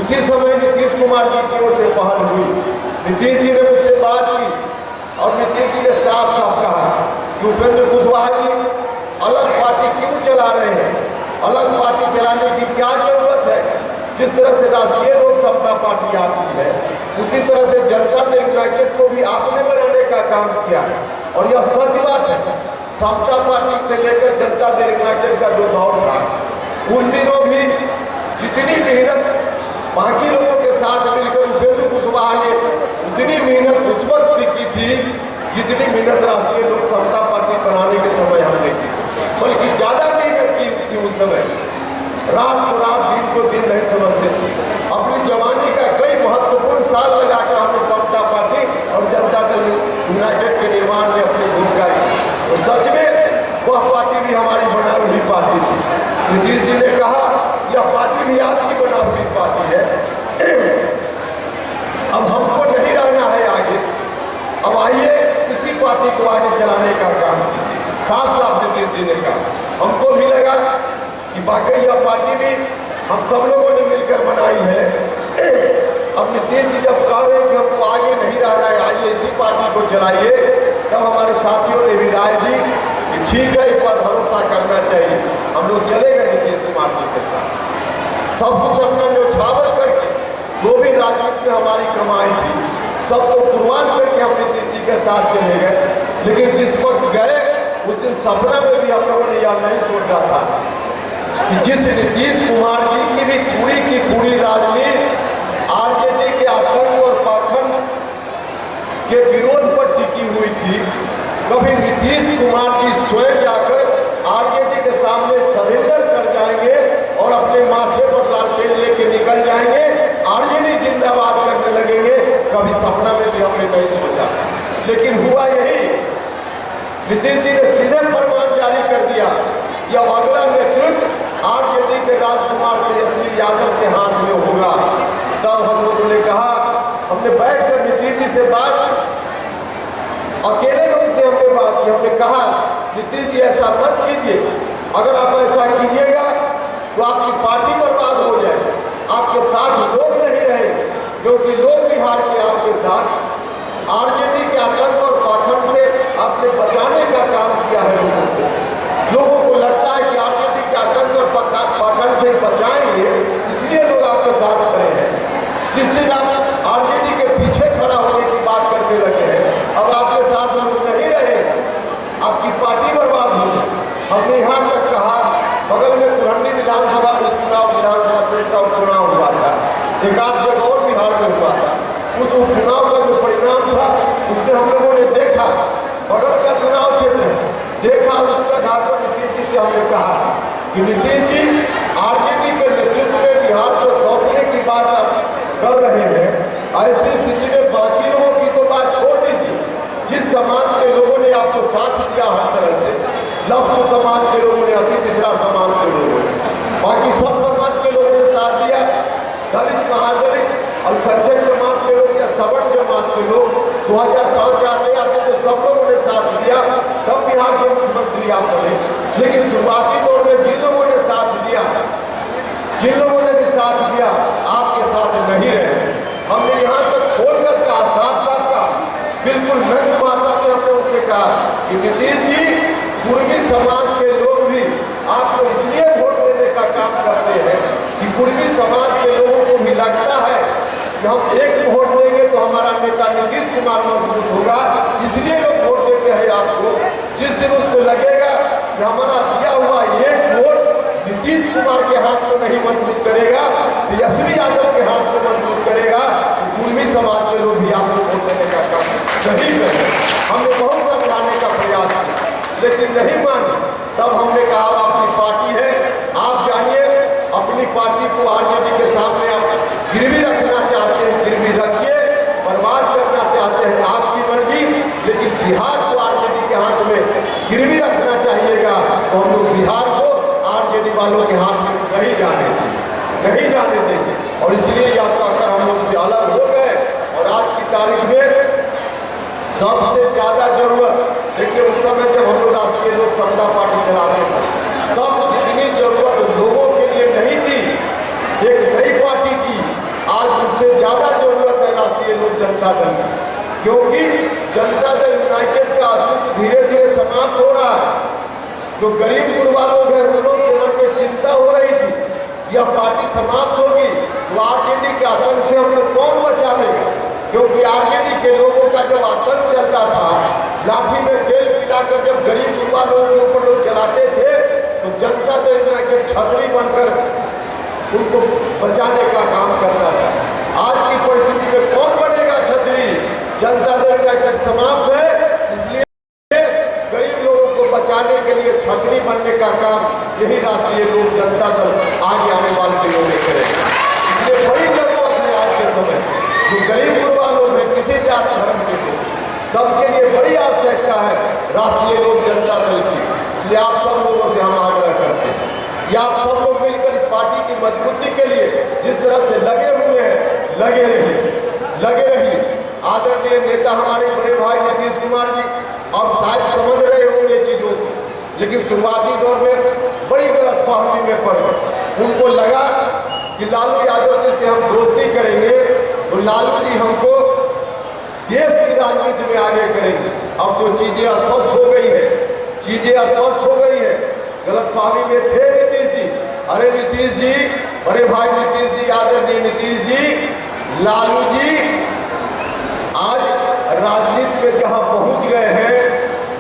उसी समय नीतीश कुमार जी की ओर से पहल हुई। नीतीश जी ने मुझसे बात की और नीतीश जी ने साफ साफ कहा कि उपेंद्र कुशवाहा जी अलग पार्टी क्यों चला रहे हैं, अलग पार्टी चलाने की क्या जरूरत है। जिस तरह से राष्ट्रीय लोक समता पार्टी आपकी है, उसी तरह से जनता दल यूनाइटेड को भी आपने बनाने का काम किया है। और यह सच बात है, समता पार्टी से लेकर जनता दल यूनाइटेड का जो दौर था, उन दिनों भी जितनी मेहनत बाकी लोगों के साथ मिलकर उपेंद्र कुशवाहा ने उतनी मेहनत उस वक्त भी की थी जितनी मेहनत राष्ट्रीय लोक समता पार्टी बनाने के समय हमने की, बल्कि ज्यादा मेहनत की थी उस समय। रात को रात, दिन को दिन नहीं समझते थे। अपनी जवानी का कई महत्वपूर्ण साल लगाकर हमने समता पार्टी और जनता दल यूनाइटेड के निर्माण में अपनी भूमिका की। तो सच में वह पार्टी भी हमारी बनाई हुई पार्टी थी। नीतीश जी ने कहा यह पार्टी भी आपकी बना हुई पार्टी है, अब हमको नहीं रहना है आगे, अब आइए इसी पार्टी को आगे चलाने का काम। साफ साफ नीतीश जी ने कहा। हमको भी लगा कि वाकई यह पार्टी भी हम सब लोगों ने मिलकर बनाई है। अब नीतीश जी जब कह रहे हैं कि हमको आगे नहीं रहना है, आइए इसी पार्टी को चलाइए, तब हमारे साथियों ने भी राय दी कि ठीक है, इस पर भरोसा करना चाहिए, हम लोग चले गए नीतीश कुमार जी के साथ। सब कुछ अपना न्यौछावर करके जो भी राजनीति में हमारी कमाई थी सबको कुर्बान करके हम नीतीश जी के साथ चले गए। लेकिन जिस वक्त गए उस दिन सपना में भी हम लोगों ने यह नहीं सोचा था कि जिस नीतीश कुमार जी की पूरी राजनीति आरजेडी के आतंक और पाखंड के विरोध पर टिकी हुई थी, कभी नीतीश कुमार जी स्वयं जाकर आरजेडी के सामने सरेंडर कर जाएंगे और अपने माथे पर लालटेन लेके निकल जाएंगे, आरजेडी जिंदाबाद करने लगेंगे, कभी सपना में भी हमने नहीं सोचा। लेकिन हुआ यही, नीतीश जी ने सीधे फरमान जारी कर दिया कि अब अगला नेतृत्व आरजेडी के राजकुमार तेजस्वी यादव के हाथ में होगा। तब हम लोगों ने कहा, हमने बैठकर नीतीश जी से बात, अकेले लोग से हमने बात की, हमने कहा नीतीश जी ऐसा मत कीजिए, अगर आप ऐसा कीजिएगा तो आपकी पार्टी बर्बाद हो जाएगी, आपके साथ लोग नहीं रहेंगे, क्योंकि लोग भी हार के आपके साथ आरजेडी के आतंक और पाखंड से आपने बचाने का काम किया है। लोगों को लगता है कि आरजेडी के आतंक और पाखंड से बचाएंगे, इसलिए लोग आपके साथ खड़े हैं। जिस दिन आप आरजेडी के पीछे खड़ा होने की बात करने लगे हैं, अब आपके साथ लोग नहीं रहे, आपकी पार्टी बर्बाद होगी। हमने यहाँ तक कहा, बगल में पुरंडी विधानसभा में विधानसभा क्षेत्र का उपचुनाव हुआ था, एक आध जगह और बिहार में हुआ था। उस उपचुनाव का जो परिणाम था उसमें हम लोगों ने देखा, बगल का चुनाव क्षेत्र देखा, उसके आधार पर नीतीश जी से हमने कहा कि नीतीश जी आरजेडी के नेतृत्व में बिहार को सौंपने की बात आप कर रहे हैं, ऐसी स्थिति में बाकी लोगों की तो बात छोड़ दीजिए। जिस समाज के लोगों ने आपको साथ दिया हर तरह से, लघु समाज के लोगों ने, अति पिछड़ा समाज के लोगों ने, बाकी सब समाज के लोगों ने साथ दिया, दलित महादलित अल्पसंख्यक जमात के लोग या सवर्ण जमात के लोग 2005 आते तो सब लोगों ने साथ दिया, तब बिहार के मुख्यमंत्री आप बने। लेकिन शुरुआती दौर में जिन लोगों ने साथ दिया, जिन लोगों ने भी साथ दिया, आपके साथ नहीं रहे। हमने यहाँ तक खोलकर कहा, साफ साफ कहा, बिल्कुल नग्न भाषा में हमने उनसे कहा कि नीतीश जी, पूर्वी समाज के लोग भी आपको इसलिए वोट देने का काम करते हैं कि पूर्वी समाज के लोगों को भी लगता है कि हम एक वोट देंगे तो हमारा नेता नीतीश कुमार मजबूत होगा, इसलिए लोग वोट देते हैं आपको। जिस दिन उसको लगेगा कि हमारा दिया हुआ एक वोट नीतीश कुमार के हाथ को नहीं मजबूत करेगा, तेजस्वी यादव के हाथ को मजबूत करेगा, तो पूर्वी समाज के लोग भी आपको वोट देने का काम नहीं करें। हमने बहुत समझाने का प्रयास किया, लेकिन नहीं माने। तब हमने कहा, आपकी पार्टी है, आप जानिए, अपनी पार्टी को आरजेडी के सामने आप गिरवी रखना चाहते हैं, गिरवी रखिए, बर्बाद करना चाहते हैं, आपकी मर्जी, लेकिन बिहार को आरजेडी के हाथ में गिरवी रखना चाहिएगा, तो हम लोग बिहार को आरजेडी वालों के हाथ में नहीं जाने देंगे। और इसलिए यह कहकर हम लोग से अलग हो गए। और आज की तारीख में सबसे ज्यादा जरूरत, देखिए उस समय जब हम लोग राष्ट्रीय लोक समता पार्टी चलाते थे, तब जितनी जरूरत लोगों के लिए नहीं थी एक नई पार्टी की, लोक जनता दल की, क्योंकि जनता दल यूनाइटेड का अस्तित्व धीरे धीरे समाप्त हो रहा है। जो गरीब गुरबा लोग हैं उन लोग के मन में चिंता हो रही थी, यह पार्टी समाप्त होगी तो आरजेडी के आतंक से हम लोग कौन बचाएगा, क्योंकि आरजेडी के लोगों का जब आतंक चलता था, लाठी में तेल पिलाकर जब गरीब गुरबा लोगों के ऊपर लोग चलाते थे, तो जनता दल यूनाइटेड छतरी बनकर उनको बचाने का काम करता था। आज की परिस्थिति में कौन बनेगा छतरी? जनता दल यूनाइटेड समाप्त है, इसलिए गरीब लोगों को बचाने के लिए छतरी बनने का काम यही राष्ट्रीय लोक जनता दल आगे आने वाले दिनों में करेगा। इसलिए बड़ी जरूरत है आज के समय, जो गरीब गुरबा लोग हैं, किसी जात धर्म के लोग, सबके लिए बड़ी आवश्यकता है राष्ट्रीय लोक जनता दल की। इसलिए आप सब लोगों से हम आग्रह करते हैं कि आप सब लोग मिलकर इस पार्टी की मजबूती के लिए जिस तरह से लगे हुए हैं, लगे रहिए। आदरणीय नेता हमारे बड़े भाई नीतीश कुमार जी अब शायद समझ रहे होंगे चीजों को, लेकिन शुरुआती दौर में बड़ी गलतफहमी में पड़ गए। उनको लगा कि लालू यादव जी से हम दोस्ती करेंगे तो लालू जी हमको देश की राजनीति में आगे करेंगे। अब तो चीजें स्पष्ट हो गई है, गलतफहमी में थे नीतीश जी। अरे नीतीश जी, बड़े भाई नीतीश जी, आदरणीय नीतीश जी, लालू जी आज राजनीति में जहां पहुंच गए हैं,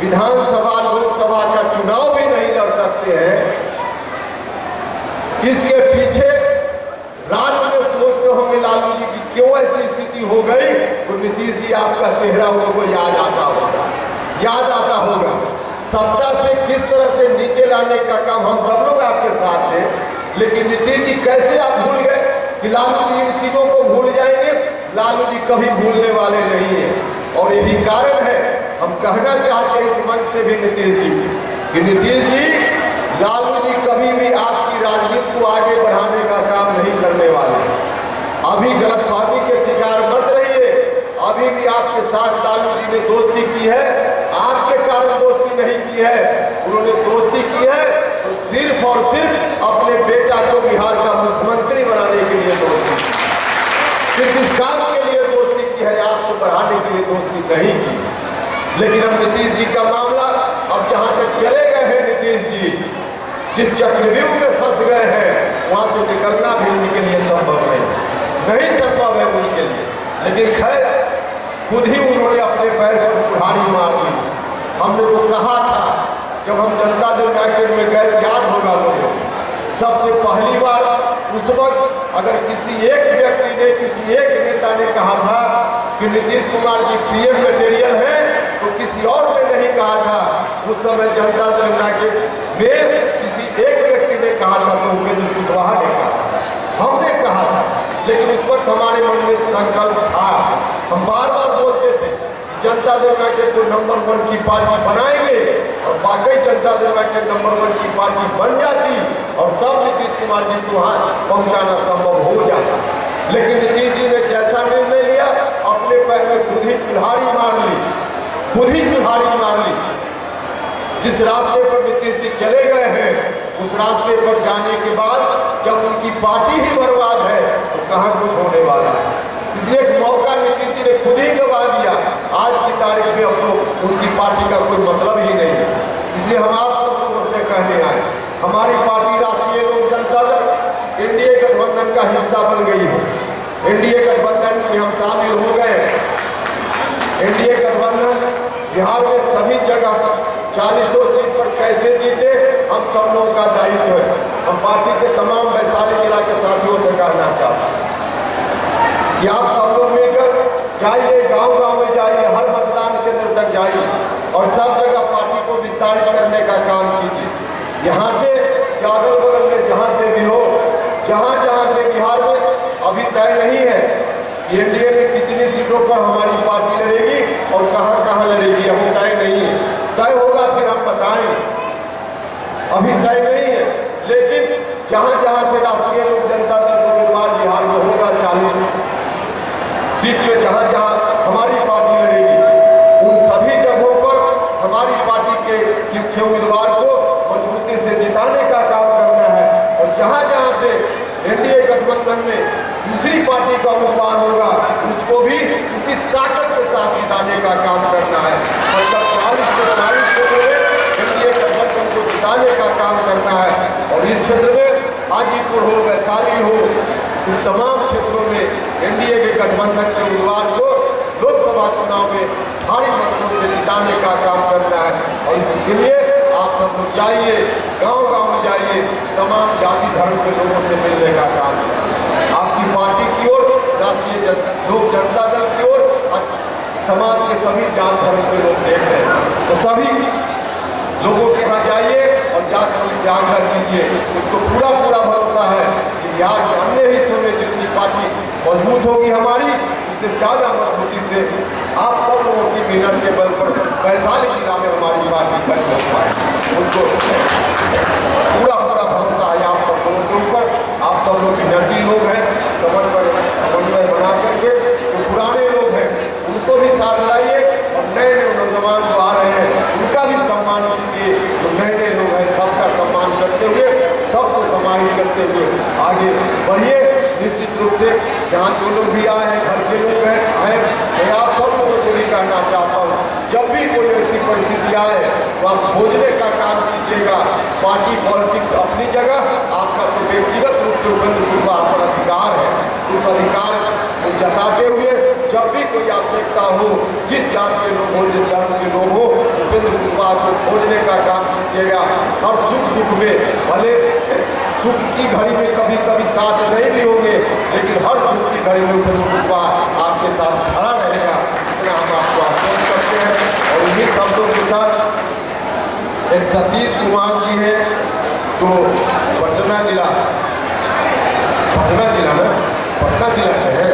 विधानसभा लोकसभा का चुनाव भी नहीं लड़ सकते हैं। इसके पीछे रात में सोचते होंगे लालू जी की क्यों ऐसी स्थिति हो गई, तो नीतीश जी आपका चेहरा उनको याद आता होगा। सत्ता से किस तरह से नीचे लाने का काम हम सब लोग आपके साथ थे, लेकिन नीतीश जी कैसे आप भूल गए कि लालू जी इन चीजों को भूल जाएंगे? लालू जी कभी भूलने वाले नहीं है, और यही कारण है हम कहना चाहते हैं इस मंच से भी नीतीश जी कि नीतीश जी, लालू जी कभी भी आपकी राजनीति को आगे बढ़ाने का काम नहीं करने वाले। अभी गलतफहमी के शिकार मत रहिए, अभी भी आपके साथ लालू जी ने दोस्ती की है, आपके कारण दोस्ती नहीं की है। उन्होंने दोस्ती की है तो सिर्फ और सिर्फ अपने बेटा को बिहार का मुख्यमंत्री बनाने के लिए दोस्ती, सिर्फ इस काम के लिए दोस्ती की है, आपको बढ़ाने के लिए दोस्ती नहीं की। लेकिन अब नीतीश जी का मामला अब जहां तक चले गए हैं, नीतीश जी जिस चक्रव्यूह में फंस गए हैं, वहां से निकलना भी उनके लिए संभव नहीं संभव है उनके लिए। लेकिन खैर, खुद ही उन्होंने अपने पैर पर कुल्हाड़ी मार ली। हमने तो कहा था जब हम जनता दल यूनाइटेड में गए, याद होगा लोगों, सबसे पहली बार उस वक्त अगर किसी एक व्यक्ति ने, किसी एक नेता ने कहा था कि नीतीश कुमार जी पीएम मटेरियल है, तो किसी और ने नहीं कहा था। उस समय जनता दल यूनाइटेड में किसी एक व्यक्ति ने कहा था, तो उपेंद्र कुशवाहा ने कहा था, हमने कहा था। लेकिन उस वक्त हमारे मन में संकल्प था, हम बार बार बोलते थे जनता दल यूनाइटेड को नंबर 1 की पार्टी बनाएंगे, और वाकई जनता दल यूनाइटेड नंबर 1 की पार्टी बन जाती, और तब नीतीश कुमार जी को वहाँ पहुँचाना संभव हो जाता। लेकिन नीतीश जी ने जैसा निर्णय लिया, अपने पैर में खुद ही कुल्हाड़ी मार ली। जिस रास्ते पर नीतीश जी चले गए हैं, उस रास्ते पर जाने के बाद जब उनकी पार्टी ही बर्बाद है, तो कहाँ कुछ होने वाला है। इसलिए एक मौका नीतीश जी ने खुद ही गवा दिया। आज की तारीख में अब तो उनकी पार्टी का कोई मतलब ही नहीं है। इसलिए हम आप सब लोगों से कहने आए, हमारी पार्टी राष्ट्रीय लोक जनता दल एनडीए गठबंधन का हिस्सा बन गई है। एनडीए गठबंधन में हम शामिल हो गए। एनडीए गठबंधन बिहार में सभी जगह 40 सीट पर कैसे जीते, हम सब लोगों का दायित्व है। हम पार्टी के तमाम वैशाली जिला के साथियों से कहना चाहते हैं कि आप सब लोग मिलकर जाइए, गांव-गांव में जाइए, हर मतदान केंद्र तक जाइए, और सब जगह पार्टी को विस्तारित करने का काम कीजिए। यहाँ से अगल बगल में जहाँ से भी हो, जहाँ से बिहार में अभी तय नहीं है एनडीए में कितनी सीटों पर हमारी पार्टी लड़ेगी और कहाँ लड़ेगी, अभी तय नहीं है। तय होगा फिर हम बताएंगे, अभी तय नहीं है। लेकिन जहाँ से राष्ट्रीय लोक जनता दल उम्मीदवार बिहार में होगा, 40 सीट में जहाँ हमारी पार्टी लड़ेगी, उन सभी जगहों पर हमारी पार्टी के उम्मीदवार को मजबूती से जिताने का काम करना है। और जहाँ से एनडीए गठबंधन में दूसरी पार्टी का उम्मीदवार होगा उसको भी उसी ताकत के साथ जिताने का काम करना है। मतलब 40 से 40 क्षेत्रों में एनडीए गठबंधन को जिताने का काम करना है। और इस क्षेत्र में हाजीपुर हो, वैशाली हो, इन तमाम क्षेत्रों में एनडीए के गठबंधन के उम्मीदवार को लोकसभा चुनाव में भारी मतों से जिताने का काम करना है। और इसके लिए आप सब लोग जाइए, गांव-गांव में जाइए, तमाम जाति धर्म के लोगों से मिलने का काम है। आपकी पार्टी की ओर, राष्ट्रीय लोक जनता दल की ओर समाज के सभी जात धर्म के लोग देख रहे हैं। तो सभी लोगों के यहाँ जाइए और जाकर उनसे आग्रह कीजिए। उसको पूरा भरोसा है कि बिहार के अन्य हिस्सों में जितनी पार्टी मजबूत होगी हमारी, उससे ज़्यादा मजबूती से आप सब लोगों की मेहनत के बल पर वैशाली जिला में हमारी पार्टी खड़ी हो पाए। उनको पूरा भरोसा है आप सब लोगों के ऊपर। आप सब लोग मेहनती लोग हैं, समन्वय बना करके जो पुराने लोग हैं उनको भी साथ लाइए और नए नौजवान जो आ रहे हैं उनका भी सम्मान कीजिए। जो नए लोग हैं सबका सम्मान करते हुए, सबको समाहित करते हुए आगे बढ़िए। निश्चित रूप से यहाँ जो लोग भी आए हैं, घर के लोग हैं, मैं आप सब लोगों से भी कहना चाहता हूँ, जब भी कोई ऐसी परिस्थिति आए तो आप खोजने का काम कीजिएगा। पार्टी पॉलिटिक्स अपनी जगह, आपका तो व्यक्तिगत रूप से उपेंद्र कुशवाहा पर अधिकार है। उस अधिकार को जताते हुए जब भी कोई आवश्यकता हो, जिस जात के लोग हो, जिस धर्म के लोग हो, उपेंद्र कुशवाहा को खोजने का काम कीजिएगा। हर सुख दुख में, भले सुख की घड़ी में कभी कभी साथ नहीं भी होंगे, लेकिन हर दुख की घड़ी में उपेंद्र कुशवाहा आपके साथ खड़ा रहेगा। इतना हम आपको आश्वस्त करते हैं। और इन्हीं शब्दों के साथ एक सतीश कुमार जी है, तो पटना जिला के हैं,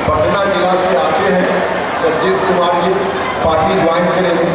पटना जिला से आते हैं। सतीश कुमार जी पार्टी ज्वाइन करेंगे।